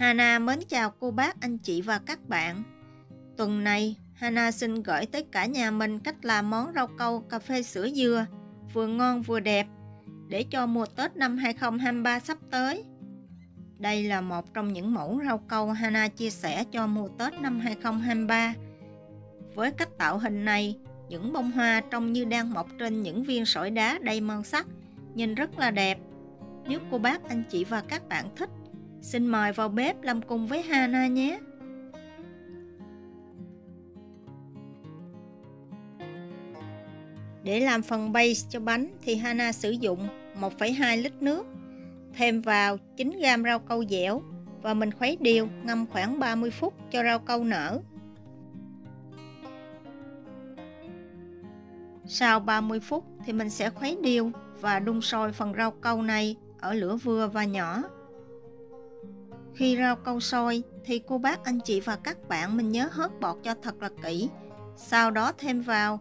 Hana mến chào cô bác, anh chị và các bạn. Tuần này, Hana xin gửi tới cả nhà mình cách làm món rau câu cà phê sữa dừa, vừa ngon vừa đẹp, để cho mùa Tết năm 2023 sắp tới. Đây là một trong những mẫu rau câu Hana chia sẻ cho mùa Tết năm 2023. Với cách tạo hình này, những bông hoa trông như đang mọc trên những viên sỏi đá đầy màu sắc, nhìn rất là đẹp. Nếu cô bác, anh chị và các bạn thích, xin mời vào bếp làm cùng với Hana nhé. Để làm phần base cho bánh thì Hana sử dụng 1,2 lít nước, thêm vào 9g rau câu dẻo và mình khuấy đều, ngâm khoảng 30 phút cho rau câu nở. Sau 30 phút thì mình sẽ khuấy đều và đun sôi phần rau câu này ở lửa vừa và nhỏ. Khi rau câu sôi thì cô bác, anh chị và các bạn mình nhớ hớt bọt cho thật là kỹ. Sau đó thêm vào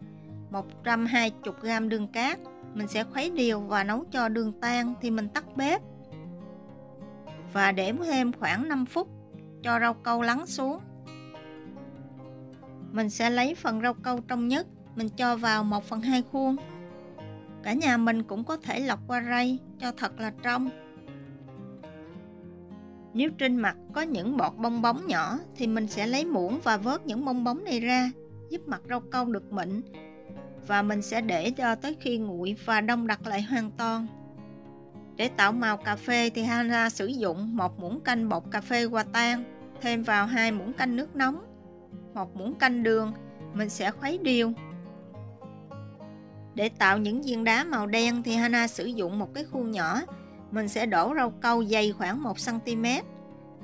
120g đường cát. Mình sẽ khuấy đều và nấu cho đường tan thì mình tắt bếp. Và để thêm khoảng 5 phút cho rau câu lắng xuống. Mình sẽ lấy phần rau câu trong nhất, mình cho vào 1/2 khuôn. Cả nhà mình cũng có thể lọc qua rây cho thật là trong. Nếu trên mặt có những bọt bong bóng nhỏ thì mình sẽ lấy muỗng và vớt những bong bóng này ra, giúp mặt rau câu được mịn. Và mình sẽ để cho tới khi nguội và đông đặc lại hoàn toàn. Để tạo màu cà phê thì Hana sử dụng 1 muỗng canh bột cà phê hòa tan, thêm vào 2 muỗng canh nước nóng, 1 muỗng canh đường, mình sẽ khuấy đều. Để tạo những viên đá màu đen thì Hana sử dụng một cái khuôn nhỏ, mình sẽ đổ rau câu dày khoảng 1 cm,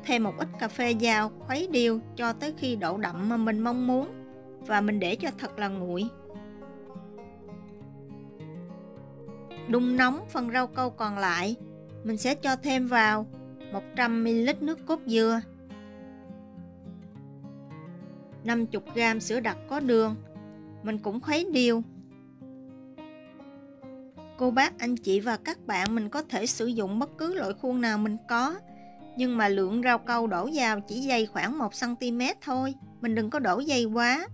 thêm một ít cà phê vào, khuấy đều cho tới khi độ đậm mà mình mong muốn và mình để cho thật là nguội. Đun nóng phần rau câu còn lại, mình sẽ cho thêm vào 100ml nước cốt dừa, 50g sữa đặc có đường, mình cũng khuấy đều. Cô bác, anh chị và các bạn mình có thể sử dụng bất cứ loại khuôn nào mình có, nhưng mà lượng rau câu đổ vào chỉ dày khoảng 1 cm thôi, mình đừng có đổ dày quá.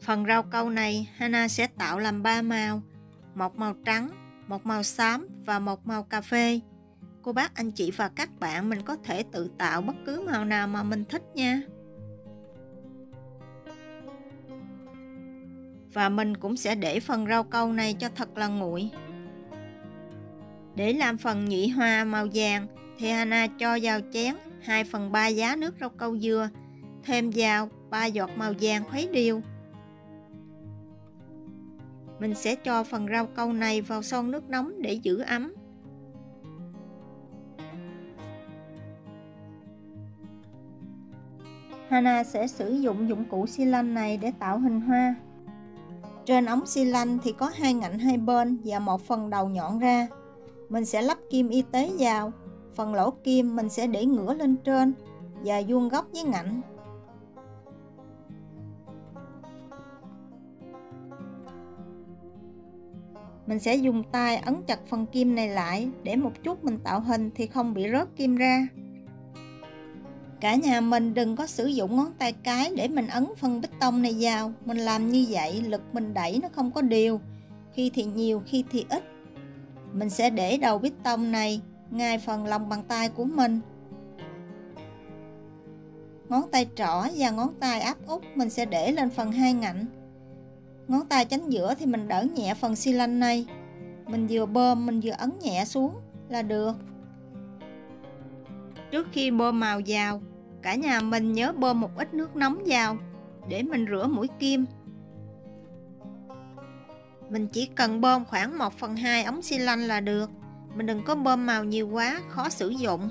Phần rau câu này Hana sẽ tạo làm 3 màu, một màu trắng, một màu xám và một màu cà phê. Cô bác, anh chị và các bạn mình có thể tự tạo bất cứ màu nào mà mình thích nha. Và mình cũng sẽ để phần rau câu này cho thật là nguội. Để làm phần nhụy hoa màu vàng thì Hana cho vào chén 2/3 giá nước rau câu dừa, thêm vào 3 giọt màu vàng khuấy đều. Mình sẽ cho phần rau câu này vào son nước nóng để giữ ấm. Hana sẽ sử dụng dụng cụ xi lanh này để tạo hình hoa. Trên ống xi lanh thì có 2 ngạnh hai bên và một phần đầu nhọn ra. Mình sẽ lắp kim y tế vào. Phần lỗ kim mình sẽ để ngửa lên trên và vuông góc với ngạnh. Mình sẽ dùng tay ấn chặt phần kim này lại để một chút mình tạo hình thì không bị rớt kim ra. Cả nhà mình đừng có sử dụng ngón tay cái để mình ấn phần bích tông này vào. Mình làm như vậy lực mình đẩy nó không có đều, khi thì nhiều khi thì ít. Mình sẽ để đầu bích tông này ngay phần lòng bàn tay của mình. Ngón tay trỏ và ngón tay áp út mình sẽ để lên phần 2 ngạnh. Ngón tay chánh giữa thì mình đỡ nhẹ phần xi lanh này. Mình vừa bơm mình vừa ấn nhẹ xuống là được. Trước khi bơm màu vào, cả nhà mình nhớ bơm một ít nước nóng vào để mình rửa mũi kim. Mình chỉ cần bơm khoảng 1/2 ống xi lanh là được. Mình đừng có bơm màu nhiều quá, khó sử dụng.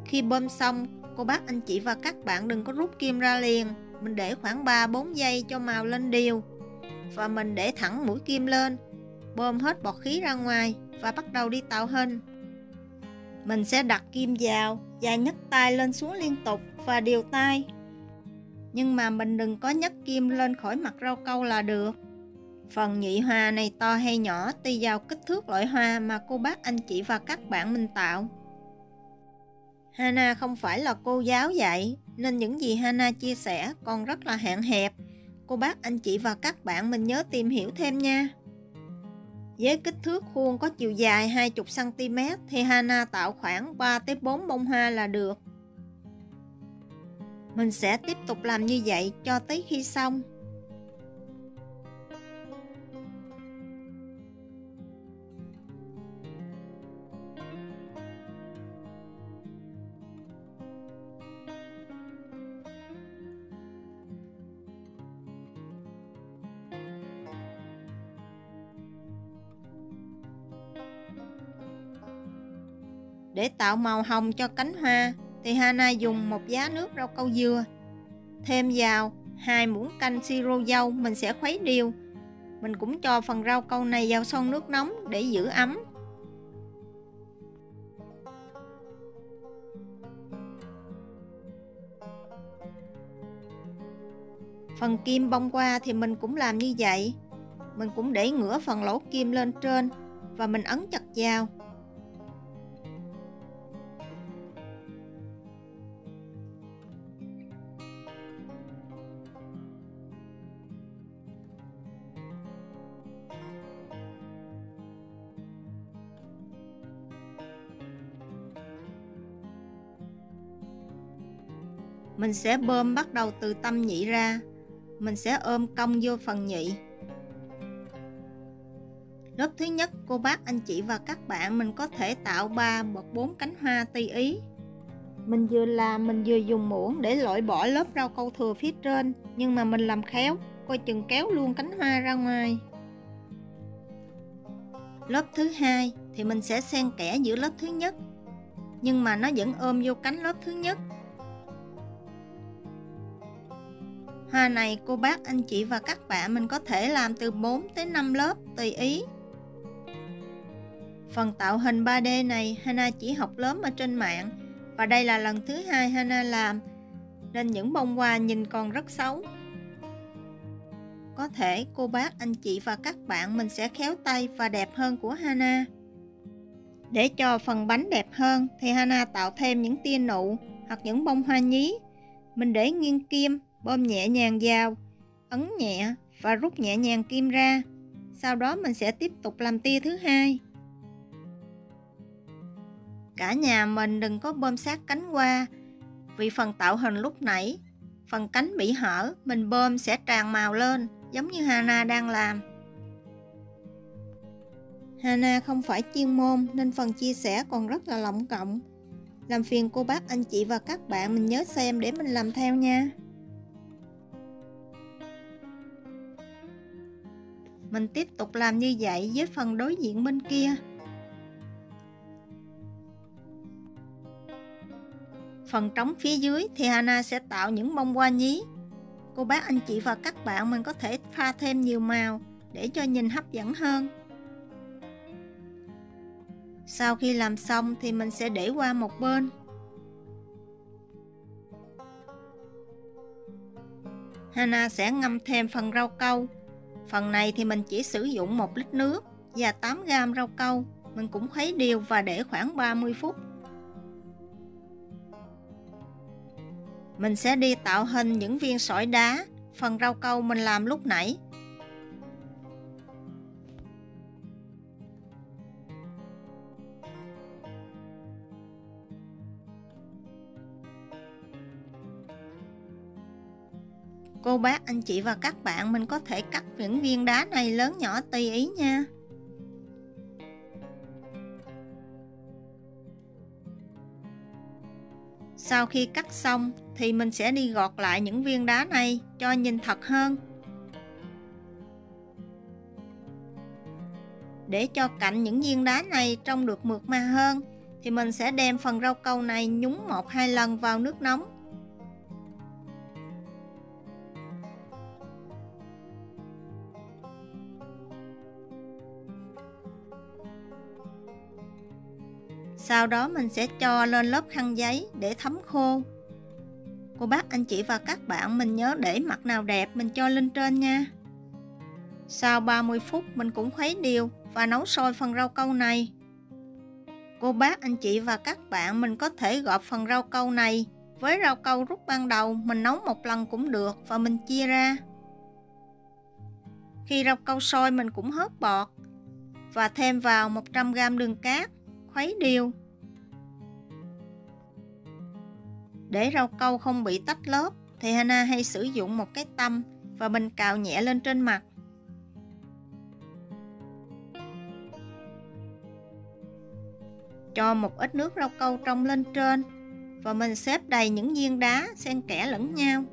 Khi bơm xong, cô bác, anh chị và các bạn đừng có rút kim ra liền. Mình để khoảng 3-4 giây cho màu lên đều. Và mình để thẳng mũi kim lên, bơm hết bọt khí ra ngoài và bắt đầu đi tạo hình. Mình sẽ đặt kim vào và nhấc tay lên xuống liên tục và điều tay. Nhưng mà mình đừng có nhấc kim lên khỏi mặt rau câu là được. Phần nhụy hoa này to hay nhỏ tùy vào kích thước loại hoa mà cô bác anh chị và các bạn mình tạo. Hana không phải là cô giáo dạy, nên những gì Hana chia sẻ còn rất là hạn hẹp. Cô bác anh chị và các bạn mình nhớ tìm hiểu thêm nha. Với kích thước khuôn có chiều dài 20 cm thì Hana tạo khoảng 3 tới 4 bông hoa là được. Mình sẽ tiếp tục làm như vậy cho tới khi xong. Để tạo màu hồng cho cánh hoa thì Hana dùng một giá nước rau câu dừa. Thêm vào 2 muỗng canh siro dâu, mình sẽ khuấy đều. Mình cũng cho phần rau câu này vào son nước nóng để giữ ấm. Phần kim bông hoa thì mình cũng làm như vậy. Mình cũng để ngửa phần lỗ kim lên trên và mình ấn chặt vào. Mình sẽ bơm bắt đầu từ tâm nhị ra. Mình sẽ ôm cong vô phần nhị. Lớp thứ nhất, cô bác anh chị và các bạn mình có thể tạo 3 hoặc 4 cánh hoa tùy ý. Mình vừa làm mình vừa dùng muỗng để loại bỏ lớp rau câu thừa phía trên, nhưng mà mình làm khéo, coi chừng kéo luôn cánh hoa ra ngoài. Lớp thứ hai thì mình sẽ xen kẽ giữa lớp thứ nhất, nhưng mà nó vẫn ôm vô cánh lớp thứ nhất. Hoa này cô bác anh chị và các bạn mình có thể làm từ 4 tới 5 lớp tùy ý. Phần tạo hình 3D này Hana chỉ học lớn ở trên mạng, và đây là lần thứ hai Hana làm, nên những bông hoa nhìn còn rất xấu. Có thể cô bác anh chị và các bạn mình sẽ khéo tay và đẹp hơn của Hana. Để cho phần bánh đẹp hơn thì Hana tạo thêm những tia nụ hoặc những bông hoa nhí. Mình để nghiêng kim, bơm nhẹ nhàng vào, ấn nhẹ và rút nhẹ nhàng kim ra. Sau đó mình sẽ tiếp tục làm tia thứ hai. Cả nhà mình đừng có bơm sát cánh hoa, vì phần tạo hình lúc nãy, phần cánh bị hở, mình bơm sẽ tràn màu lên, giống như Hana đang làm. Hana không phải chuyên môn nên phần chia sẻ còn rất là lỏng cộng. Làm phiền cô bác anh chị và các bạn mình nhớ xem để mình làm theo nha. Mình tiếp tục làm như vậy với phần đối diện bên kia. Phần trống phía dưới thì Hana sẽ tạo những bông hoa nhí. Cô bác anh chị và các bạn mình có thể pha thêm nhiều màu để cho nhìn hấp dẫn hơn. Sau khi làm xong thì mình sẽ để qua một bên. Hana sẽ ngâm thêm phần rau câu. Phần này thì mình chỉ sử dụng 1 lít nước và 8 gram rau câu. Mình cũng khuấy đều và để khoảng 30 phút. Mình sẽ đi tạo hình những viên sỏi đá, phần rau câu mình làm lúc nãy. Cô bác anh chị và các bạn mình có thể cắt những viên đá này lớn nhỏ tùy ý nha. Sau khi cắt xong thì mình sẽ đi gọt lại những viên đá này cho nhìn thật hơn. Để cho cạnh những viên đá này trông được mượt mà hơn thì mình sẽ đem phần rau câu này nhúng 1-2 lần vào nước nóng. Sau đó mình sẽ cho lên lớp khăn giấy để thấm khô. Cô bác anh chị và các bạn mình nhớ để mặt nào đẹp mình cho lên trên nha. Sau 30 phút mình cũng khuấy đều và nấu sôi phần rau câu này. Cô bác, anh chị và các bạn, mình có thể gộp phần rau câu này với rau câu rút ban đầu, mình nấu một lần cũng được và mình chia ra. Khi rau câu sôi mình cũng hớt bọt và thêm vào 100g đường cát, khuấy đều. Để rau câu không bị tách lớp thì Hana hay sử dụng một cái tăm và mình cào nhẹ lên trên mặt. Cho một ít nước rau câu trong lên trên và mình xếp đầy những viên đá xen kẽ lẫn nhau.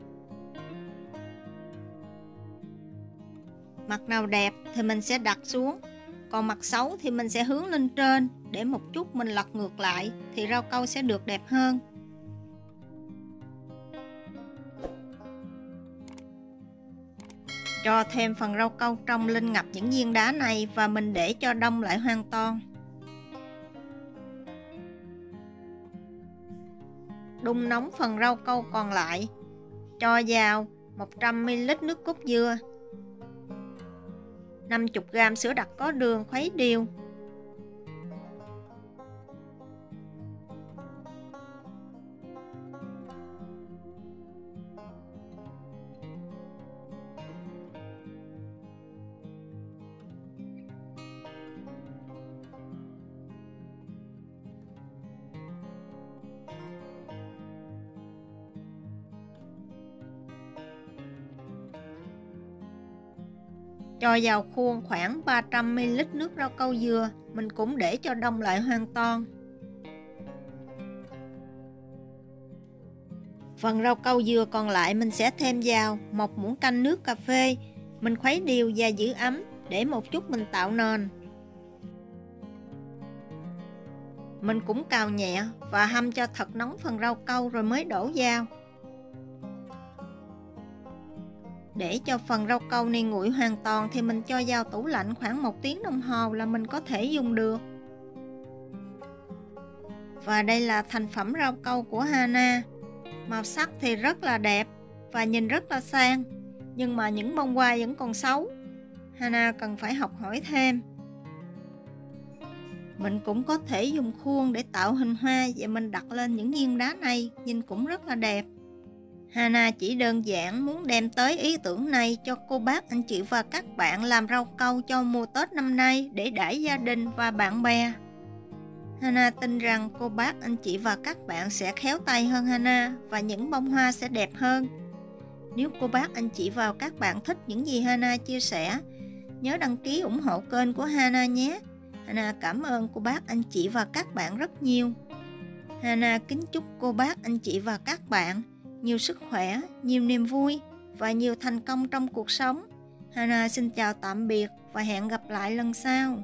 Mặt nào đẹp thì mình sẽ đặt xuống, còn mặt xấu thì mình sẽ hướng lên trên, để một chút mình lật ngược lại thì rau câu sẽ được đẹp hơn. Cho thêm phần rau câu trong lên ngập những viên đá này và mình để cho đông lại hoàn toàn. Đun nóng phần rau câu còn lại. Cho vào 100ml nước cốt dừa, 50g sữa đặc có đường, khuấy đều. Cho vào khuôn khoảng 300ml nước rau câu dừa, mình cũng để cho đông lại hoàn toàn. Phần rau câu dừa còn lại mình sẽ thêm vào 1 muỗng canh nước cà phê, mình khuấy đều và giữ ấm để một chút mình tạo nền. Mình cũng cào nhẹ và hâm cho thật nóng phần rau câu rồi mới đổ vào. Để cho phần rau câu này nguội hoàn toàn thì mình cho vào tủ lạnh khoảng 1 tiếng đồng hồ là mình có thể dùng được. Và đây là thành phẩm rau câu của Hana. Màu sắc thì rất là đẹp và nhìn rất là sang, nhưng mà những bông hoa vẫn còn xấu. Hana cần phải học hỏi thêm. Mình cũng có thể dùng khuôn để tạo hình hoa và mình đặt lên những viên đá này, nhìn cũng rất là đẹp. Hana chỉ đơn giản muốn đem tới ý tưởng này cho cô bác, anh chị và các bạn làm rau câu cho mùa Tết năm nay để đãi gia đình và bạn bè. Hana tin rằng cô bác, anh chị và các bạn sẽ khéo tay hơn Hana và những bông hoa sẽ đẹp hơn. Nếu cô bác, anh chị và các bạn thích những gì Hana chia sẻ, nhớ đăng ký ủng hộ kênh của Hana nhé. Hana cảm ơn cô bác, anh chị và các bạn rất nhiều. Hana kính chúc cô bác, anh chị và các bạn nhiều sức khỏe, nhiều niềm vui và nhiều thành công trong cuộc sống. Hana xin chào tạm biệt và hẹn gặp lại lần sau.